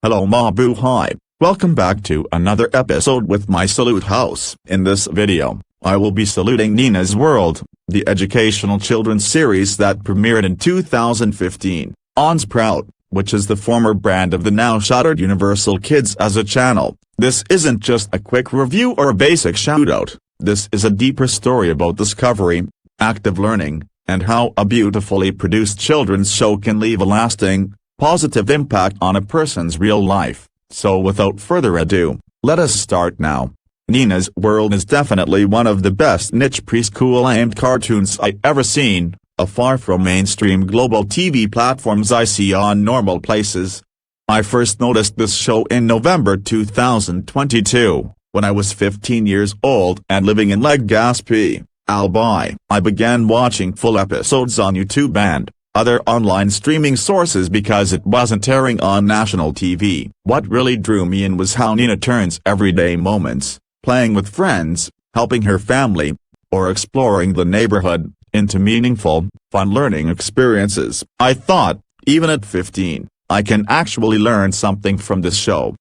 Hello Mabuhay, welcome back to another episode with my Salute House. In this video, I will be saluting Nina's World, the educational children's series that premiered in 2015, on Sprout, which is the former brand of the now shuttered Universal Kids as a channel. This isn't just a quick review or a basic shoutout, this is a deeper story about discovery, active learning, and how a beautifully produced children's show can leave a lasting, positive impact on a person's real life. So without further ado, let us start now. Nina's World is definitely one of the best niche preschool-aimed cartoons I ever seen, far from mainstream global TV platforms I see on normal places. I first noticed this show in November 2022, when I was 15 years old and living in Legazpi, Albay. I began watching full episodes on YouTube and other online streaming sources because it wasn't airing on national TV. What really drew me in was how Nina turns everyday moments, playing with friends, helping her family, or exploring the neighborhood, into meaningful, fun learning experiences. I thought, even at 15, I can actually learn something from this show.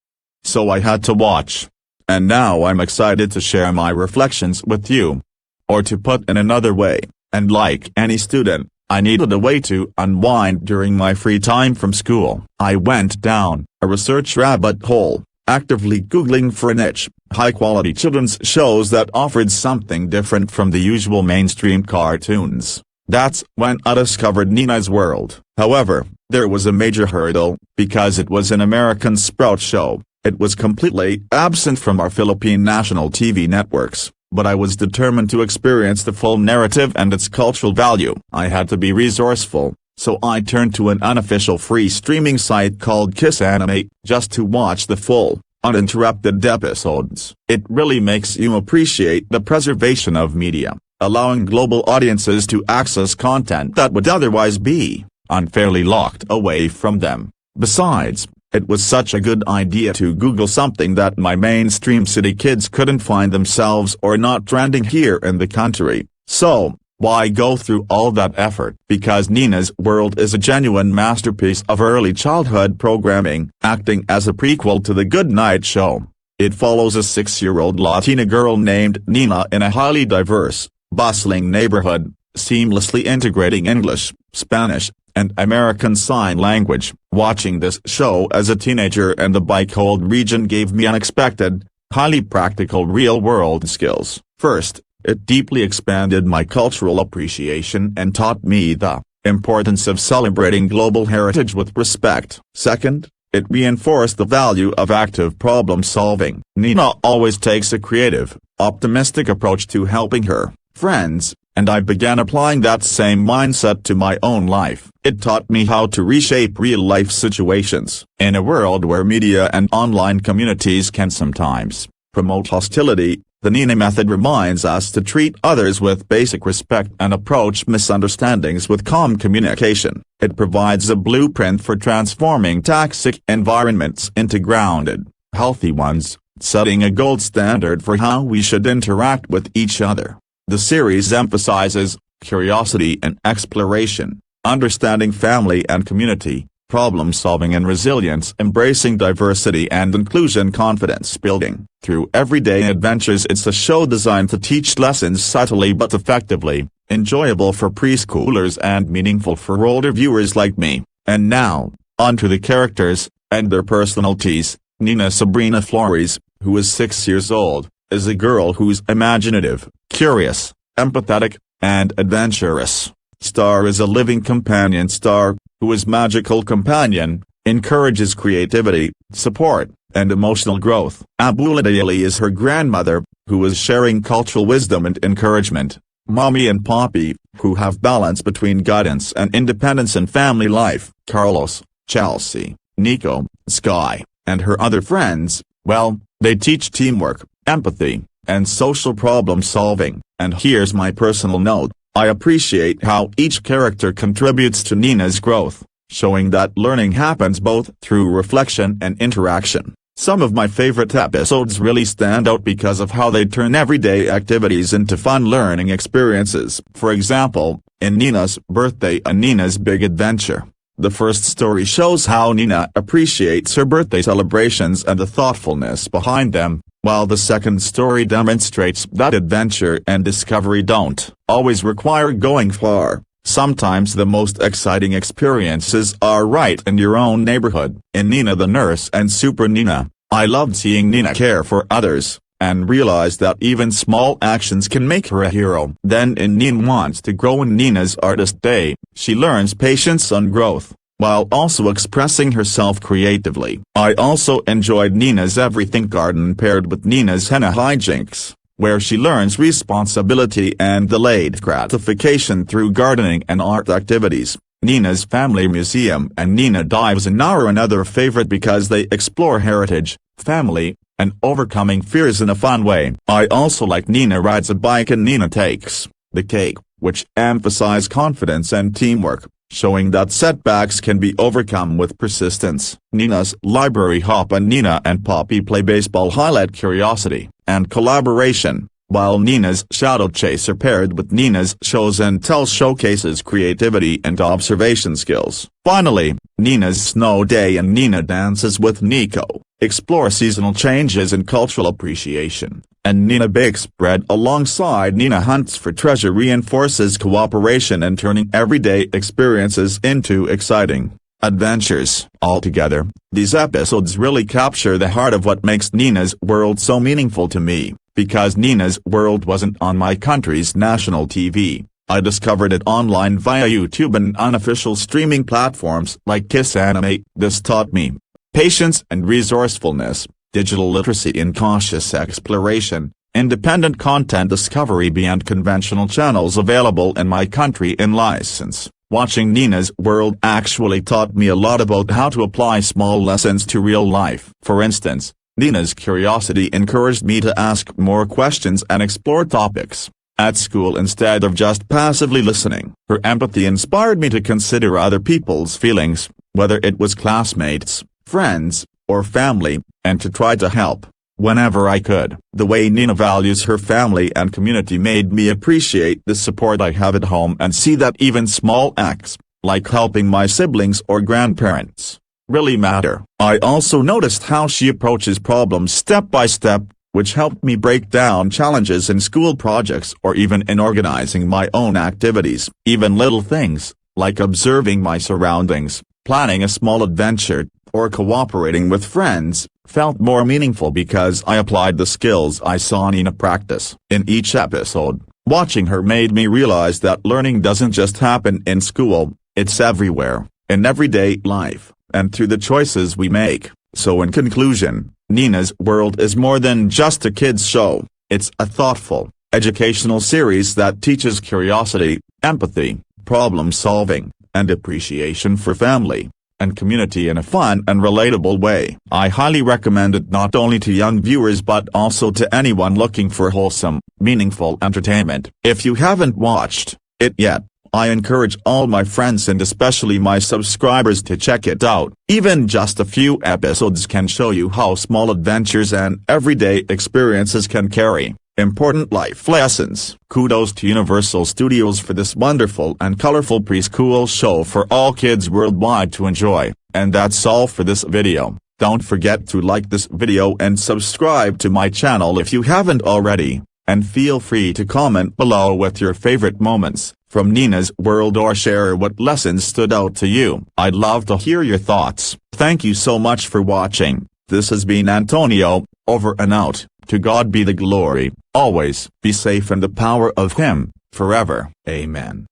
So I had to watch. And now I'm excited to share my reflections with you. Or to put in another way, and like any student, I needed a way to unwind during my free time from school. I went down a research rabbit hole, actively Googling for niche, high-quality children's shows that offered something different from the usual mainstream cartoons. That's when I discovered Nina's World. However, there was a major hurdle, because it was an American Sprout show. It was completely absent from our Philippine national TV networks. But I was determined to experience the full narrative and its cultural value. I had to be resourceful, so I turned to an unofficial free streaming site called goanimate just to watch the full, uninterrupted episodes. It really makes you appreciate the preservation of media, allowing global audiences to access content that would otherwise be unfairly locked away from them. Besides, it was such a good idea to Google something that my mainstream city kids couldn't find themselves or not trending here in the country. So, why go through all that effort? Because Nina's World is a genuine masterpiece of early childhood programming, acting as a prequel to The Good Night Show. It follows a 6-year-old Latina girl named Nina in a highly diverse, bustling neighborhood, seamlessly integrating English, Spanish, and American Sign Language. Watching this show as a teenager in the Bicol region gave me unexpected, highly practical real-world skills. First, it deeply expanded my cultural appreciation and taught me the importance of celebrating global heritage with respect. Second, it reinforced the value of active problem-solving. Nina always takes a creative, optimistic approach to helping her friends, and I began applying that same mindset to my own life. It taught me how to reshape real-life situations. In a world where media and online communities can sometimes promote hostility, the Nina method reminds us to treat others with basic respect and approach misunderstandings with calm communication. It provides a blueprint for transforming toxic environments into grounded, healthy ones, setting a gold standard for how we should interact with each other. The series emphasizes curiosity and exploration, understanding family and community, problem-solving and resilience, embracing diversity and inclusion, confidence building. Through everyday adventures, it's a show designed to teach lessons subtly but effectively, enjoyable for preschoolers and meaningful for older viewers like me. And now, on to the characters, and their personalities. Nina Sabrina Flores, who is 6 years old, is a girl who's imaginative, curious, empathetic, and adventurous. Star is a living companion star, who is magical companion, encourages creativity, support, and emotional growth. Abuladaili is her grandmother, who is sharing cultural wisdom and encouragement. Mommy and Poppy, who have balance between guidance and independence in family life. Carlos, Chelsea, Nico, Sky, and her other friends, well, they teach teamwork, empathy, and social problem solving. And here's my personal note, I appreciate how each character contributes to Nina's growth, showing that learning happens both through reflection and interaction. Some of my favorite episodes really stand out because of how they turn everyday activities into fun learning experiences. For example, in Nina's Birthday and Nina's Big Adventure, The first story shows how Nina appreciates her birthday celebrations and the thoughtfulness behind them, while the second story demonstrates that adventure and discovery don't always require going far. Sometimes the most exciting experiences are right in your own neighborhood. In Nina the Nurse and Super Nina, I loved seeing Nina care for others, and realized that even small actions can make her a hero. Then in Nina Wants to Grow and Nina's Artist Day, she learns patience and growth, while also expressing herself creatively. I also enjoyed Nina's Everything Garden paired with Nina's Henna Hijinks, where she learns responsibility and delayed gratification through gardening and art activities. Nina's Family Museum and Nina Dives In are another favorite because they explore heritage, family, and overcoming fears in a fun way. I also like Nina Rides a Bike and Nina Takes the Cake, which emphasize confidence and teamwork, showing that setbacks can be overcome with persistence. Nina's Library Hop and Nina and Poppy Play Baseball highlight curiosity and collaboration, while Nina's Shadow Chaser paired with Nina's Shows and Tell showcases creativity and observation skills. Finally, Nina's Snow Day and Nina Dances with Nico explore seasonal changes and cultural appreciation, and Nina Bakes Bread alongside Nina Hunts for Treasure reinforces cooperation and turning everyday experiences into exciting adventures. Altogether, these episodes really capture the heart of what makes Nina's World so meaningful to me. Because Nina's World wasn't on my country's national TV, I discovered it online via YouTube and unofficial streaming platforms like goanimate. This taught me patience and resourcefulness, digital literacy and cautious exploration, independent content discovery beyond conventional channels available in my country in license. Watching Nina's World actually taught me a lot about how to apply small lessons to real life. For instance, Nina's curiosity encouraged me to ask more questions and explore topics at school instead of just passively listening. Her empathy inspired me to consider other people's feelings, whether it was classmates, friends, or family, and to try to help whenever I could. The way Nina values her family and community made me appreciate the support I have at home and see that even small acts, like helping my siblings or grandparents, really matter. I also noticed how she approaches problems step by step, which helped me break down challenges in school projects or even in organizing my own activities. Even little things, like observing my surroundings, planning a small adventure, or cooperating with friends, felt more meaningful because I applied the skills I saw Nina practice. In each episode, watching her made me realize that learning doesn't just happen in school, it's everywhere, in everyday life, and through the choices we make. So in conclusion, Nina's World is more than just a kids show, it's a thoughtful, educational series that teaches curiosity, empathy, problem solving, and appreciation for family and community in a fun and relatable way. I highly recommend it not only to young viewers but also to anyone looking for wholesome, meaningful entertainment. If you haven't watched it yet, I encourage all my friends and especially my subscribers to check it out. Even just a few episodes can show you how small adventures and everyday experiences can carry important life lessons. Kudos to Universal Studios for this wonderful and colorful preschool show for all kids worldwide to enjoy. And that's all for this video. Don't forget to like this video and subscribe to my channel if you haven't already, and feel free to comment below with your favorite moments from Nina's World or share what lessons stood out to you. I'd love to hear your thoughts. Thank you so much for watching. This has been Antonio, over and out. To God be the glory, always, be safe in the power of Him, forever. Amen.